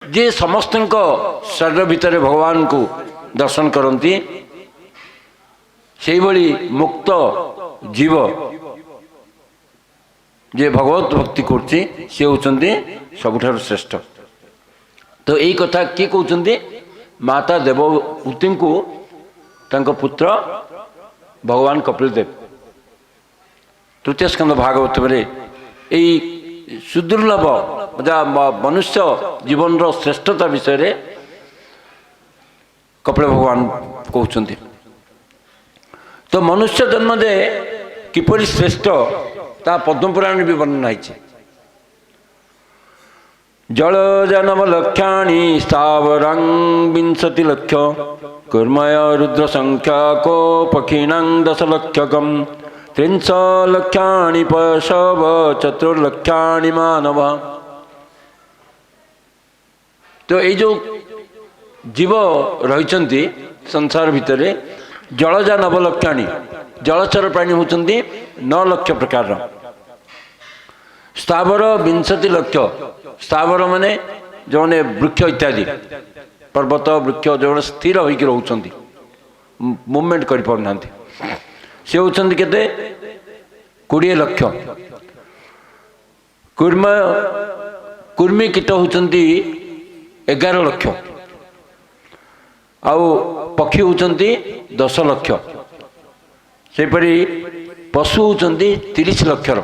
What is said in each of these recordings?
जे समस्त शरीर भितर भगवान को दर्शन करती से भली मुक्त जीव जे भगवत भक्ति करती सी होती सबुठार श्रेष्ठ। तो यही कथा किए कहते माता देवहूति को तांको पुत्र भगवान कपिल देव तृतीय स्कंद भागवत में यही सुदुर्लभ मनुष्य जीवन श्रेष्ठता विषय कपिल भगवान कहते। तो मनुष्य जन्म दे किपरि श्रेष्ठ ता पद्मपुराण भी वर्णन है। जल जनम लक्षाणी स्थावरं विंशति लक्ष कर्मय रुद्र संख्या को पक्षिणां दशलक्षकम 300 लक्षाणि पशव चतुर्लक्षाणि मानव। तो ये जो जीव रही संसार भितर जलजा नवलक्षाणी जलचर प्राणी होती 9 लक्ष प्रकार। स्थावर 20 लक्ष स्थावर माने जो वृक्ष इत्यादि पर्वत वृक्ष जो स्थिर होकर रोचंती मूवमेंट कर पाना से होचंती केते 20 लक्ष। कुर्मी कीट होचंती 11 लक्ष आउ पक्षी होचंती 10 लक्ष। सेपरी पशु होचंती 30 लक्षर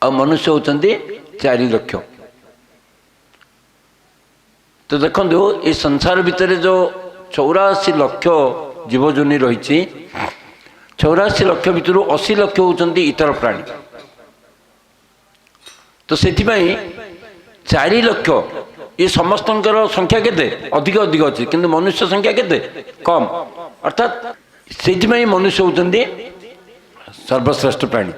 आ मनुष्य होचंती 4 लक्ष। तो देखो ये संसार भितर जो 84 लक्ष जीवजोनि रही 84 लक्ष भितर 80 लक्ष होचंती इतर प्राणी। तो से 4 लक्ष ये समस्त संख्या केते अधिक अधिक अच्छी किंतु मनुष्य संख्या केते कम अर्थात से मनुष्य होचंती सर्वश्रेष्ठ प्राणी।